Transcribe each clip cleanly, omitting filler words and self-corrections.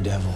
Daredevil.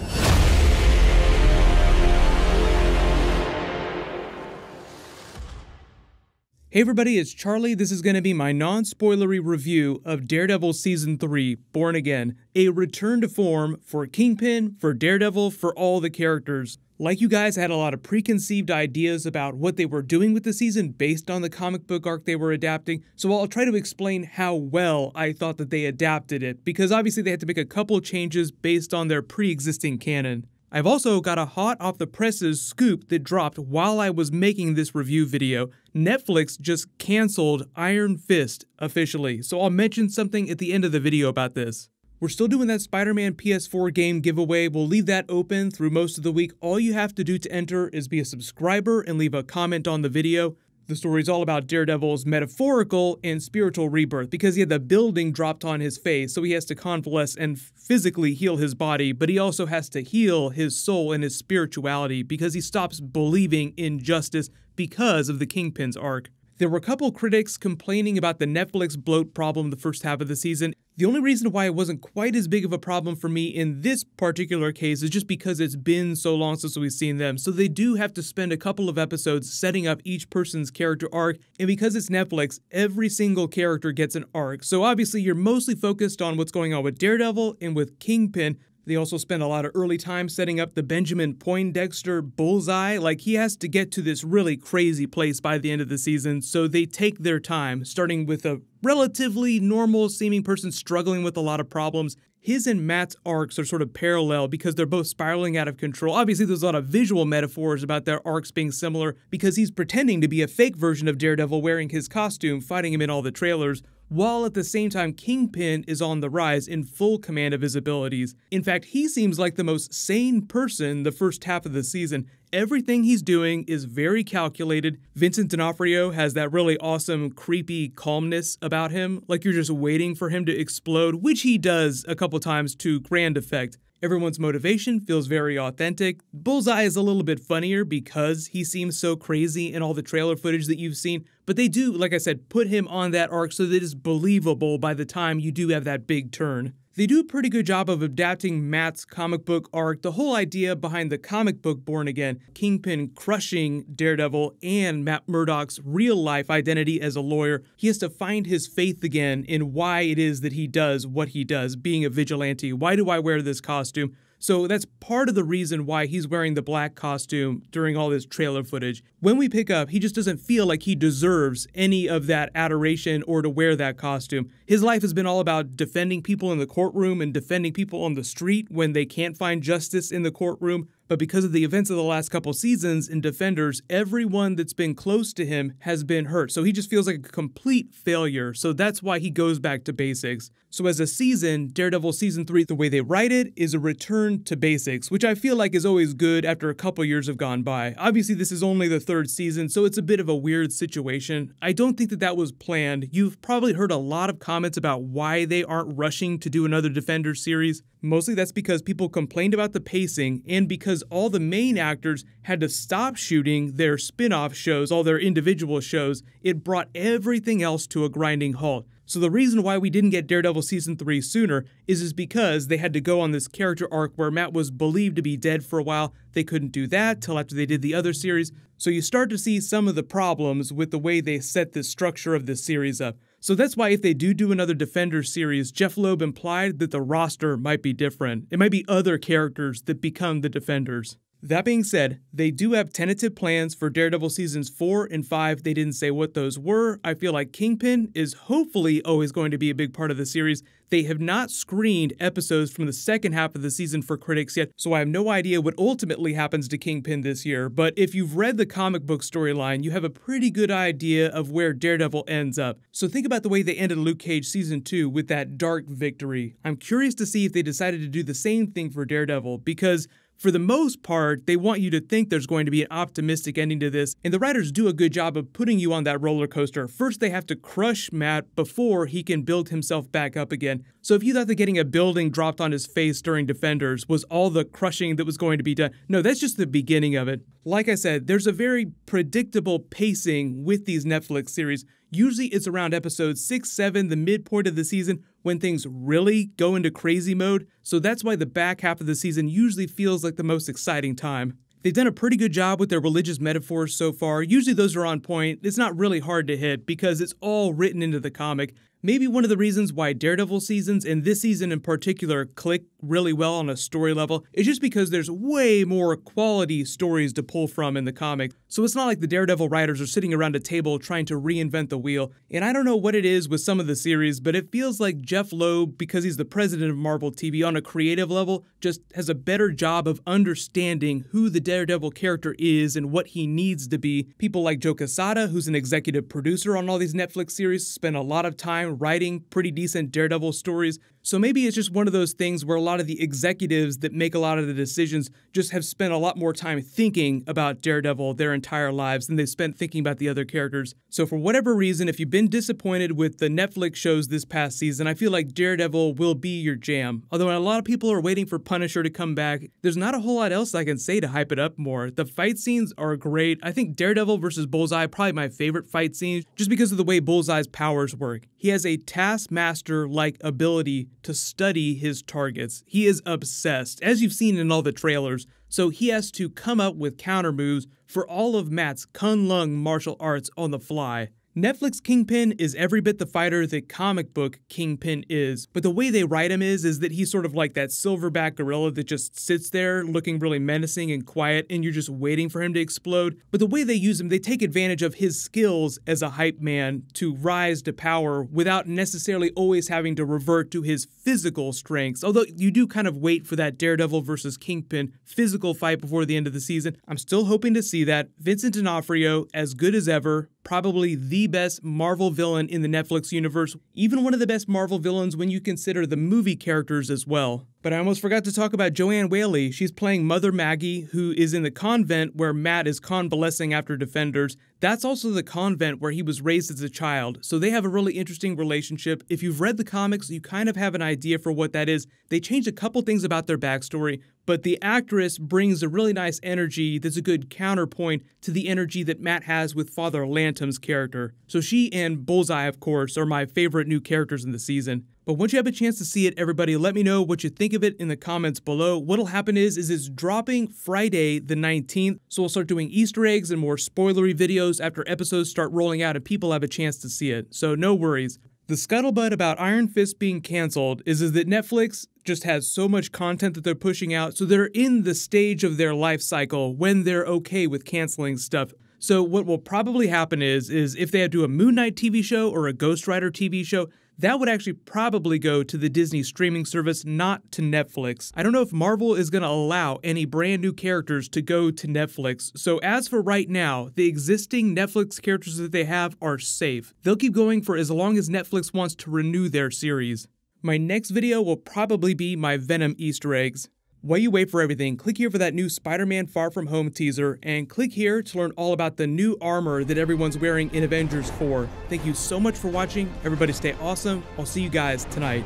Hey everybody, it's Charlie. This is going to be my non-spoilery review of Daredevil Season 3, Born Again, a return to form for Kingpin, for Daredevil, for all the characters. Like you guys, I had a lot of preconceived ideas about what they were doing with the season based on the comic book arc they were adapting, so I'll try to explain how well I thought that they adapted it, because obviously they had to make a couple changes based on their pre-existing canon. I've also got a hot off the presses scoop that dropped while I was making this review video. Netflix just canceled Iron Fist officially, so I'll mention something at the end of the video about this. We're still doing that Spider-Man PS4 game giveaway. We'll leave that open through most of the week. All you have to do to enter is be a subscriber and leave a comment on the video. The story is all about Daredevil's metaphorical and spiritual rebirth because he had the building dropped on his face, so he has to convalesce and physically heal his body, but he also has to heal his soul and his spirituality because he stops believing in justice because of the Kingpin's arc. There were a couple critics complaining about the Netflix bloat problem the first half of the season. The only reason why it wasn't quite as big of a problem for me in this particular case is just because it's been so long since we've seen them. So they do have to spend a couple of episodes setting up each person's character arc. And because it's Netflix, every single character gets an arc. So obviously you're mostly focused on what's going on with Daredevil and with Kingpin. They also spend a lot of early time setting up the Benjamin Poindexter bullseye. Like, he has to get to this really crazy place by the end of the season, so they take their time, starting with a relatively normal seeming person struggling with a lot of problems. His and Matt's arcs are sort of parallel because they're both spiraling out of control. Obviously, there's a lot of visual metaphors about their arcs being similar because he's pretending to be a fake version of Daredevil wearing his costume, fighting him in all the trailers, while at the same time Kingpin is on the rise in full command of his abilities. In fact, he seems like the most sane person the first half of the season. Everything he's doing is very calculated. Vincent D'Onofrio has that really awesome, creepy calmness about him, like you're just waiting for him to explode, which he does a couple times to grand effect. Everyone's motivation feels very authentic. Bullseye is a little bit funnier because he seems so crazy in all the trailer footage that you've seen, but they do, like I said, put him on that arc so that it's believable by the time you do have that big turn. They do a pretty good job of adapting Matt's comic book arc. The whole idea behind the comic book Born Again, Kingpin crushing Daredevil and Matt Murdock's real-life identity as a lawyer, he has to find his faith again in why it is that he does what he does, being a vigilante. Why do I wear this costume? So that's part of the reason why he's wearing the black costume during all this trailer footage. When we pick up, he just doesn't feel like he deserves any of that adoration or to wear that costume. His life has been all about defending people in the courtroom and defending people on the street when they can't find justice in the courtroom. But because of the events of the last couple seasons in Defenders, everyone that's been close to him has been hurt. So he just feels like a complete failure. So that's why he goes back to basics. So as a season, Daredevil Season 3, the way they write it is a return to basics, which I feel like is always good after a couple years have gone by. Obviously, this is only the third season, so it's a bit of a weird situation. I don't think that that was planned. You've probably heard a lot of comments about why they aren't rushing to do another Defenders series. Mostly that's because people complained about the pacing and because all the main actors had to stop shooting their spin-off shows, all their individual shows. It brought everything else to a grinding halt. So the reason why we didn't get Daredevil Season 3 sooner is because they had to go on this character arc where Matt was believed to be dead for a while. They couldn't do that till after they did the other series. So you start to see some of the problems with the way they set the structure of this series up. So that's why if they do another Defenders series, Jeff Loeb implied that the roster might be different. It might be other characters that become the Defenders. That being said, they do have tentative plans for Daredevil Seasons 4 and 5. They didn't say what those were. I feel like Kingpin is hopefully always going to be a big part of the series. They have not screened episodes from the second half of the season for critics yet, so I have no idea what ultimately happens to Kingpin this year. But if you've read the comic book storyline, you have a pretty good idea of where Daredevil ends up. So think about the way they ended Luke Cage Season 2 with that dark victory. I'm curious to see if they decided to do the same thing for Daredevil, because for the most part, they want you to think there's going to be an optimistic ending to this, and the writers do a good job of putting you on that roller coaster. First, they have to crush Matt before he can build himself back up again. So if you thought that getting a building dropped on his face during Defenders was all the crushing that was going to be done, no, that's just the beginning of it. Like I said, there's a very predictable pacing with these Netflix series. Usually it's around episodes 6, 7, the midpoint of the season, when things really go into crazy mode, so that's why the back half of the season usually feels like the most exciting time. They've done a pretty good job with their religious metaphors so far. Usually those are on point. It's not really hard to hit because it's all written into the comic. Maybe one of the reasons why Daredevil seasons, and this season in particular, click really well on a story level is just because there's way more quality stories to pull from in the comic. So it's not like the Daredevil writers are sitting around a table trying to reinvent the wheel. And I don't know what it is with some of the series, but it feels like Jeff Loeb, because he's the president of Marvel TV on a creative level, just has a better job of understanding who the Daredevil character is and what he needs to be. People like Joe Quesada, who's an executive producer on all these Netflix series, spend a lot of time writing pretty decent Daredevil stories. So maybe it's just one of those things where a lot of the executives that make a lot of the decisions just have spent a lot more time thinking about Daredevil their entire lives than they've spent thinking about the other characters. So for whatever reason, if you've been disappointed with the Netflix shows this past season, I feel like Daredevil will be your jam. Although a lot of people are waiting for Punisher to come back, there's not a whole lot else I can say to hype it up more. The fight scenes are great. I think Daredevil versus Bullseye probably my favorite fight scene just because of the way Bullseye's powers work. He has a taskmaster-like ability to study his targets. He is obsessed, as you've seen in all the trailers, so he has to come up with counter moves for all of Matt's Kunlun martial arts on the fly. Netflix Kingpin is every bit the fighter that comic book Kingpin is, but the way they write him is that he's sort of like that silverback gorilla that just sits there looking really menacing and quiet and you're just waiting for him to explode. But the way they use him, they take advantage of his skills as a hype man to rise to power without necessarily always having to revert to his physical strengths, although you do kind of wait for that Daredevil versus Kingpin physical fight before the end of the season. I'm still hoping to see that. Vincent D'Onofrio, as good as ever, probably the best Marvel villain in the Netflix universe, even one of the best Marvel villains when you consider the movie characters as well. But I almost forgot to talk about Joanne Whalley. She's playing Mother Maggie, who is in the convent where Matt is convalescing after Defenders. That's also the convent where he was raised as a child, so they have a really interesting relationship. If you've read the comics, you kind of have an idea for what that is. They changed a couple things about their backstory, but the actress brings a really nice energy that's a good counterpoint to the energy that Matt has with Father Lantum's character. So she and Bullseye, of course, are my favorite new characters in the season. But once you have a chance to see it, everybody, let me know what you think of it in the comments below. What'll happen is it's dropping Friday the 19th, so we'll start doing Easter eggs and more spoilery videos after episodes start rolling out and people have a chance to see it, so no worries. The scuttlebutt about Iron Fist being canceled is that Netflix just has so much content that they're pushing out, so they're in the stage of their life cycle when they're okay with canceling stuff. So what will probably happen is if they do a Moon Knight TV show or a Ghost Rider TV show, that would actually probably go to the Disney streaming service, not to Netflix. I don't know if Marvel is going to allow any brand new characters to go to Netflix. So as for right now, the existing Netflix characters that they have are safe. They'll keep going for as long as Netflix wants to renew their series. My next video will probably be my Venom Easter eggs. While you wait for everything, click here for that new Spider-Man Far From Home teaser, and click here to learn all about the new armor that everyone's wearing in Avengers 4. Thank you so much for watching. Everybody stay awesome. I'll see you guys tonight.